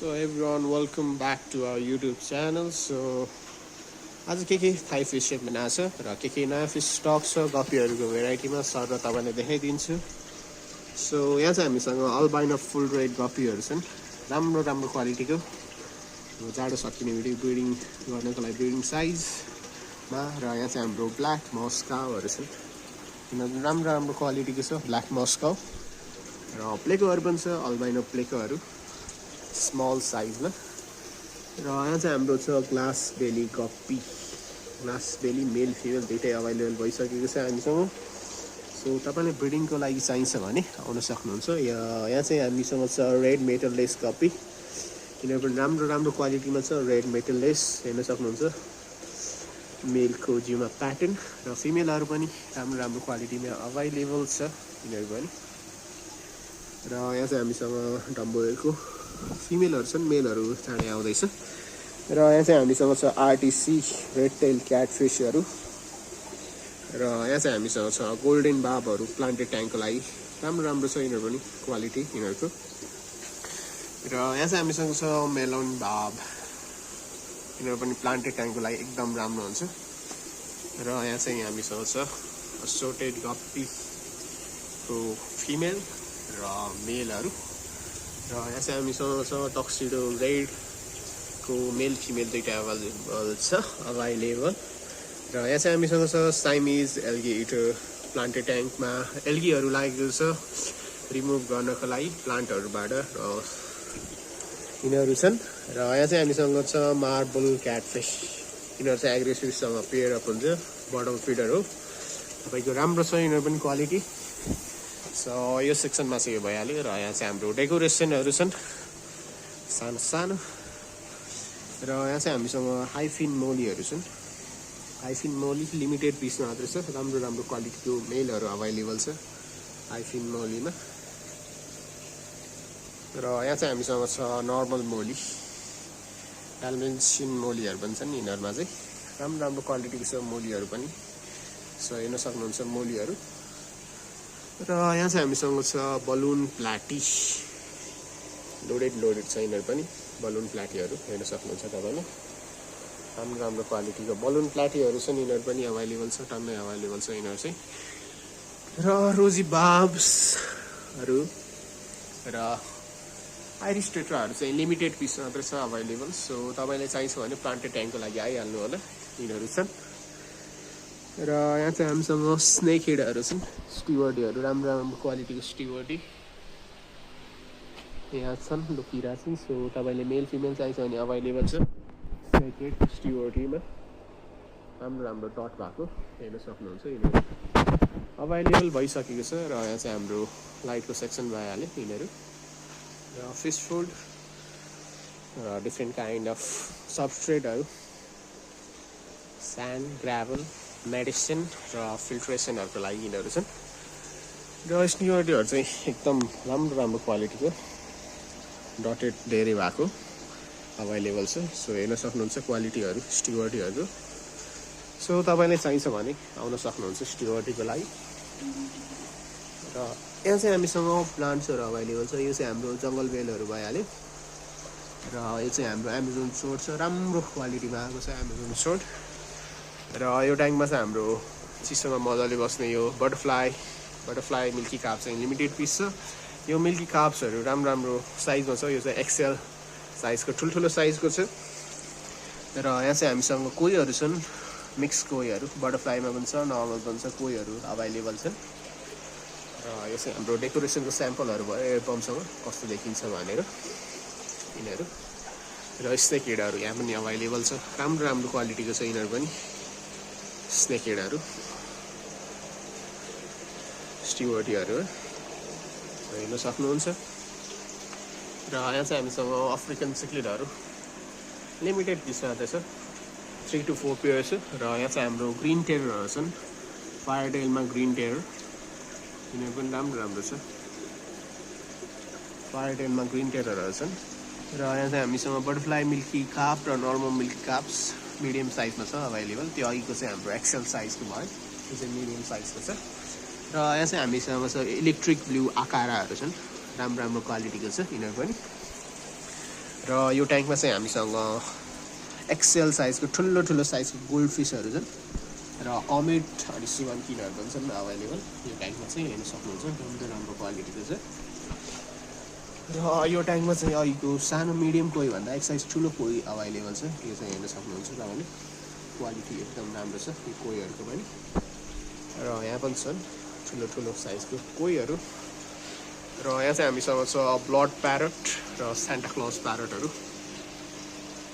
So everyone, welcome back to our YouTube channel. So आज के Thai fees set बनाएको छ र के नयाँ फिस स्टक छ गप्पीहरूको भेराइटीमा सर र तपाईँलाई देखाइदिन्छु. सो यहाँ चाहिँ हामीसँग अल्बाइनो फुल रेड गप्पीहरू छन्, राम्रो राम्रो क्वालिटीको. जाडो सकिने भिडियो ब्रिडिङ गर्नको लागि ब्रिडिङ साइजमा. र यहाँ चाहिँ हाम्रो ब्ल्याक मस्काउहरू छन्, किनभने राम्रो राम्रो क्वालिटीको छ ब्ल्याक मस्काउ. र प्लेकोहरू पनि छ, अल्बाइनो प्लेकोहरू स्मल साइजमा. र यहाँ चाहिँ हाम्रो छ ग्लास बेली गप्पी. ग्लास बेली मेल फिमेल दुइटै अभाइलेबल भइसकेको छ हामीसँग. सो तपाईँले ब्रिडिङको लागि चाहिन्छ भने आउन सक्नुहुन्छ. यहाँ चाहिँ हामीसँग छ रेड मेटललेस गप्पी, किनभने राम्रो राम्रो क्वालिटीमा छ रेड मेटललेस. हेर्न सक्नुहुन्छ मेलको जिउमा प्याटर्न, र फिमेलहरू पनि राम्रो राम्रो क्वालिटीमा अभाइलेबल छ यिनीहरू पनि. र यहाँ चाहिँ हामीसँग डम्बोहरूको फिमेलहरू छन्, मेलहरू चाँडै आउँदैछ. र यहाँ चाहिँ हामीसँग छ आरटिसी रेड टेल क्याटफिसहरू. र यहाँ चाहिँ हामीसँग छ गोल्डन बाबहरू प्लान्टेड ट्याङ्कको लागि. राम्रो राम्रो छ यिनीहरू पनि क्वालिटी यिनीहरूको. र यहाँ चाहिँ हामीसँग छ मेलोन बाब, यिनीहरू पनि प्लान्टेड ट्याङ्कको लागि एकदम राम्रो हुन्छ. र यहाँ चाहिँ हामीसँग छ असोर्टेड गप्पीको फिमेल र मेलहरू. र यहाँ चाहिँ हामीसँग छ टक्सिडो रेडको मेल फिमेल दुइटा अभाइलेबल छ अभाइलेबल. र यहाँ चाहिँ हामीसँग छ साइमिज एल्गी इटर प्लान्टेड ट्याङ्कमा. एल्गीहरू लागेको छ रिमुभ गर्नको लागि प्लान्टहरूबाट, र यिनीहरू छन्. र यहाँ चाहिँ हामीसँग छ मार्बल क्याटफिस. यिनीहरू चाहिँ एग्रेसिभसँग पेयर अप हुन्छ, बटम फिडर हो तपाईँको. राम्रो छ यिनीहरू पनि क्वालिटी. सो यो सेक्सनमा चाहिँ यो भइहाल्यो. र यहाँ चाहिँ हाम्रो डेकोरेसनहरू छन् सानो सानो. र यहाँ चाहिँ हामीसँग हाइफिन मोलीहरू छन्. हाइफिन मोली लिमिटेड पिसमा मात्रै छ, राम्रो राम्रो क्वालिटीको मेलहरू अभाइलेबल छ हाइफिन मोलीमा. र यहाँ चाहिँ हामीसँग छ नर्मल मोली, डाल्मेन्सियन मोलीहरू पनि छन् यिनीहरूमा चाहिँ. राम्रो राम्रो क्वालिटीको छ मोलीहरू पनि. सो हेर्न सक्नुहुन्छ मोलीहरू. र यहाँ चाहिँ हामीसँग छ बलुन प्लाटी, लोडेड छ यिनीहरू पनि बलुन प्लाटीहरू. हेर्न सक्नुहुन्छ तपाईँले राम्रो राम्रो क्वालिटीको बलुन प्लाटीहरू छन्, यिनीहरू पनि अभाइलेबल छ, टन्नै अभाइलेबल छ यिनीहरू चाहिँ. र रोजी बाब्सहरू र आइरिस टेट्राहरू चाहिँ लिमिटेड पिस मात्रै छ अभाइलेबल. सो तपाईँले चाहिन्छ भने प्लान्टेड ट्याङ्कको लागि आइहाल्नु होला, यिनीहरू छन्. र यहाँ चाहिँ हामीसँग स्नेक हेडहरू छन्, स्टिवर्डीहरू राम्रो राम्रो क्वालिटीको स्टिवर्डी यहाँ छन्, लुकिरहेछन्. सो तपाईँले मेल फिमेल चाहिन्छ भने अभाइलेबल छ स्नेक हेड स्टिवर्डीमा. राम्रो राम्रो डट भएको हेर्न सक्नुहुन्छ, यिनीहरू अभाइलेबल भइसकेको छ. र यहाँ चाहिँ हाम्रो लाइटको सेक्सन भइहाल्यो यिनीहरू. र फिस फुड र डिफ्रेन्ट काइन्ड अफ सबस्ट्रेटहरू, स्यान्ड, ग्राभल, मेडिसिन र फिल्ट्रेसनहरूको लागि यिनीहरू छन्. र स्टिवर्डीहरू चाहिँ एकदम राम्रो राम्रो क्वालिटीको डटेड धेरै भएको अभाइलेबल छ. सो हेर्न सक्नुहुन्छ क्वालिटीहरू स्टिवर्डीहरूको. सो तपाईँले चाहिन्छ भने आउन सक्नुहुन्छ स्टिवर्डीको लागि. र यहाँ चाहिँ हामीसँग प्लान्ट्सहरू अभाइलेबल छ. यो चाहिँ हाम्रो जङ्गल बेलहरू भइहाल्यो. र यो चाहिँ हाम्रो एमाजोन सोड छ, राम्रो क्वालिटीमा आएको छ एमाजोन सोड. र यो ट्याङ्कमा चाहिँ हाम्रो चिसोमा मजाले बस्ने यो बटरफ्लाई मिल्की काप चाहिँ लिमिटेड पिस छ. यो मिल्की काप्सहरू राम्रो राम्रो साइजमा छ. यो चाहिँ एक्सेल साइजको ठुल्ठुलो साइजको छ. र यहाँ चाहिँ हामीसँग कोहीहरू छन्, मिक्स कोहीहरू, बटरफ्लाईमा पनि छ, नर्मल पनि छ, कोहीहरू अभाइलेबल छन्. र यो चाहिँ हाम्रो डेकोरेसनको स्याम्पलहरू भयो एल्बमसँग कस्तो देखिन्छ भनेर यिनीहरू. र स्नेक हेडहरू यहाँ पनि अभाइलेबल छ, राम्रो राम्रो क्वालिटीको छ यिनीहरू पनि स्नेक हेडहरू स्टिवर्डीहरू हेर्न सक्नुहुन्छ. र यहाँ चाहिँ हामीसँग अफ्रिकन सिक्लिडहरू लिमिटेड पिसमा मात्रै छ, 3 to 4 पेयर छ. र यहाँ चाहिँ हाम्रो ग्रिन टेररहरू छन्, फायरटेलमा ग्रिन टेरर यिनीहरू पनि राम्रो राम्रो छ. फायरटेलमा ग्रिन टेररहरू छन्. र यहाँ चाहिँ हामीसँग बटरफ्लाई मिल्की काप र नर्मल मिल्की काप्स मिडियम साइजमा छ अभाइलेबल. त्यो अघिको चाहिँ हाम्रो एक्सेल साइजको भयो, त्यो चाहिँ मिडियम साइजको छ. र यहाँ चाहिँ हामीसँग छ इलेक्ट्रिक ब्लू आकाराहरू छन्, राम्रो राम्रो क्वालिटीको छ यिनीहरू पनि. र र यो ट्याङ्कमा चाहिँ हामीसँग एक्सेल साइजको ठुलो साइजको गोल्ड फिसहरू छन् र कमेट अनि सिवन किनहरू पनि छन् अभाइलेबल यो ट्याङ्कमा चाहिँ हेर्न सक्नुहुन्छ एकदमै राम्रो क्वालिटीको छ र यो ट्याङ्कमा चाहिँ अहिलेको सानो मिडियम कोही भन्दा एक साइज ठुलो कोही अभाइलेबल छ यो चाहिँ हेर्न सक्नुहुन्छ तपाईँले क्वालिटी एकदम राम्रो छ यो कोहीहरूको पनि र यहाँ पनि छन् ठुलो साइजको कोहीहरू र यहाँ चाहिँ हामीसँग छ ब्लड प्यारट र सान्टा क्लज प्यारटहरू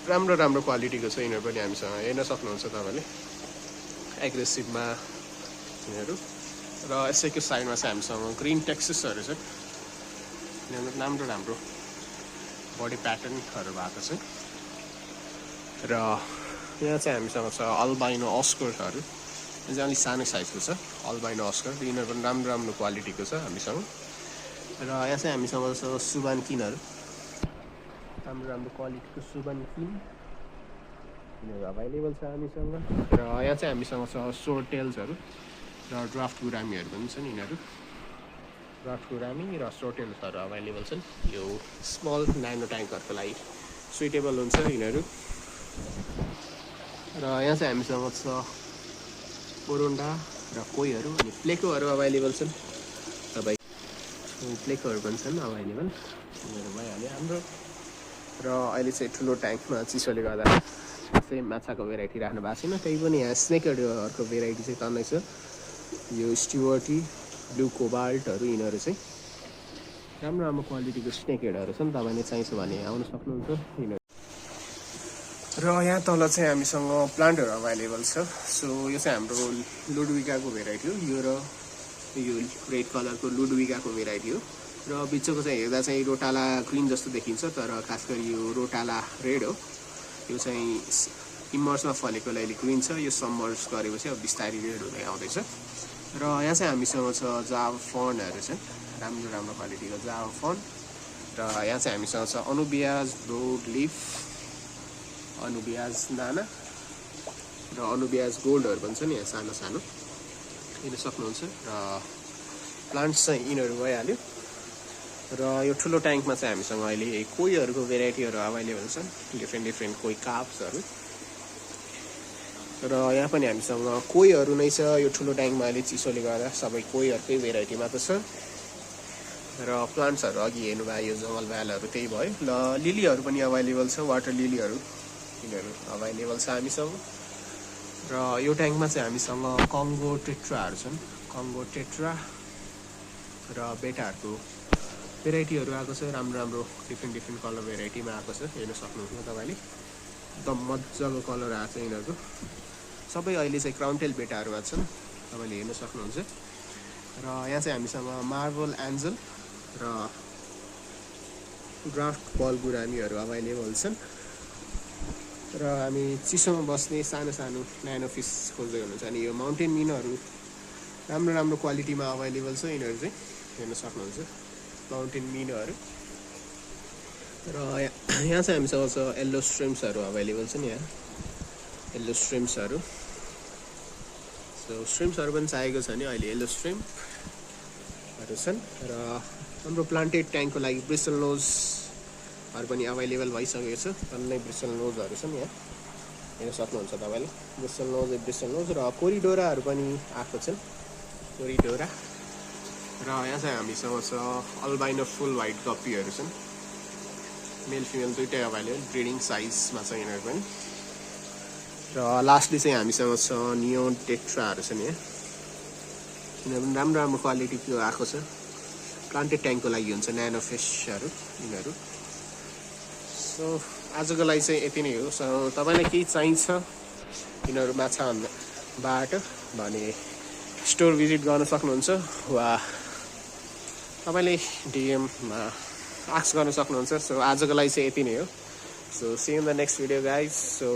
राम्रो क्वालिटीको छ यिनीहरू पनि हामीसँग हेर्न सक्नुहुन्छ तपाईँले एग्रेसिभमा यिनीहरू र यसैको साइडमा चाहिँ हामीसँग ग्रिन टेक्ससहरू छ यिनीहरू राम्रो बडी प्याटर्नहरू भएको छ र यहाँ चाहिँ हामीसँग छ अल्बाइनो अस्करहरू यो चाहिँ अलिक सानो साइजको छ अल्बाइनो अस्कर यिनीहरू पनि राम्रो क्वालिटीको छ हामीसँग र यहाँ चाहिँ हामीसँग छ सुबान किनहरू राम्रो क्वालिटीको सुबान किन यिनीहरू अभाइलेबल छ हामीसँग र यहाँ चाहिँ हामीसँग छ सोर्टेल्सहरू र ड्राफ्ट गुरामीहरू पनि छन् यिनीहरू ड्राफ्ट गुरामी र सोर्टेल्सहरू अभाइलेबल छन् यो स्मल न्यानो ट्याङ्कहरूको लागि सुइटेबल हुन्छ यिनीहरू र यहाँ चाहिँ हामीसँग छ कोरोन्डा र कोहीहरू अनि प्लेकोहरू अभाइलेबल छन् तपाईँ प्लेकोहरू पनि छन् अभाइलेबल यिनीहरू भइहाल्यो हाम्रो र अहिले चाहिँ ठुलो ट्याङ्कमा चिसोले गर्दा सेम माछाको भेराइटी राख्नु भएको छैन त्यही पनि यहाँ स्नेकहरूको भेराइटी चाहिँ टन्नै छ यो स्टुवर्टी ब्लू कोबाल्टहरू यिनीहरू चाहिँ राम्रो क्वालिटीको स्नेकहेडहरू छन् तपाईँले चाहिन्छ भने आउन सक्नुहुन्छ यिनीहरू र यहाँ तल चाहिँ हामीसँग प्लान्टहरू अभाइलेबल छ सो यो चाहिँ हाम्रो लुडविगाको भेराइटी हो यो र यो रेड कलरको लुडविगाको भेराइटी हो र बिचको चाहिँ हेर्दा चाहिँ रोटाला ग्रिन जस्तो देखिन्छ तर खास गरी यो रोटाला रेड हो यो चाहिँ इमर्समा फलेकोले अहिले ग्रिन छ यो समर्स गरेपछि अब बिस्तारै रेड हुँदै आउँदैछ र यहाँ चाहिँ हामीसँग छ जावा फर्नहरू छन् राम्रो क्वालिटीको जावा फर्न र यहाँ चाहिँ हामीसँग छ अनुबियाज ब्रोड लिफ अनुबियाज नाना र अनुबियाज गोल्डहरू पनि छ नि यहाँ सानो हेर्न सक्नुहुन्छ र प्लान्ट्स चाहिँ यिनीहरू भइहाल्यो र यो ठुलो ट्याङ्कमा चाहिँ हामीसँग अहिले कोहीहरूको भेराइटीहरू अभाइलेबल छन् डिफ्रेन्ट कोही काप्सहरू र यहाँ पनि हामीसँग कोहीहरू नै छ यो ठुलो ट्याङ्कमा अहिले चिसोले गर्दा सबै कोहीहरूकै भेराइटीमा त छ र प्लान्ट्सहरू अघि हेर्नुभयो यो जङ्गल भ्यालहरू त्यही भयो ल लिलीहरू पनि अभाइलेबल छ वाटर लिलीहरू यिनीहरू अभाइलेबल छ हामीसँग र यो ट्याङ्कमा चाहिँ हामीसँग कङ्गो टेट्राहरू छन् कङ्गो टेट्रा र बेटाहरूको भेराइटीहरू आएको छ राम्रो डिफ्रेन्ट कलर भेराइटीमा आएको छ हेर्न सक्नुहुन्छ तपाईँले एकदम मजाको कलर आएको छ यिनीहरूको सबै अहिले चाहिँ क्राउनटेल बेटाहरूमा छन् तपाईँले हेर्न सक्नुहुन्छ र यहाँ चाहिँ हामीसँग मार्बल एन्जल र ड्राफ्ट बल गुरामीहरू अभाइलेबल छन् र हामी चिसोमा बस्ने सानो न्यानो फिस खोज्दै हुनुहुन्छ अनि यो माउन्टेन मिनहरू राम्रो क्वालिटीमा अभाइलेबल छ यिनीहरू चाहिँ हेर्न सक्नुहुन्छ माउन्टेन मिनहरू र यहाँ चाहिँ हामीसँग छ येल्लो स्ट्रिम्सहरू अभाइलेबल छन् यहाँ येल्लो स्ट्रिम्सहरू सो स्ट्रिम्सहरू पनि चाहिएको छ नि अहिले येल्लो स्ट्रिम्पहरू छन् र हाम्रो प्लान्टेड ट्याङ्कको लागि ब्रिसल नोजहरू पनि अभाइलेबल भइसकेको छ अन्य ब्रिसल नोजहरू छन् यहाँ हेर्न सक्नुहुन्छ तपाईँले ब्रिसल नोज र कोरिडोराहरू पनि आएको छन् कोरिडोरा र यहाँ चाहिँ हामीसँग छ अल्बाइनो फुल वाइट कपीहरू छन् मेल फिमेल दुइटै अभाइलेबल ब्रिडिङ साइजमा छ यिनीहरू पनि र लास्टली चाहिँ हामीसँग छ नियोन टेट्राहरू छन् यहाँ यिनीहरू पनि राम्रो क्वालिटीको आएको छ प्लान्टेड ट्याङ्कको लागि हुन्छ न्यानो फिसहरू यिनीहरू सो आजको लागि चाहिँ यति नै हो सो तपाईँलाई केही चाहिन्छ यिनीहरू माछाबाट भने स्टोर भिजिट गर्न सक्नुहुन्छ वा तपाईँले डिएममा आस्क गर्न सक्नुहुन्छ सो आजको लागि चाहिँ यति नै हो so see in the next video guys so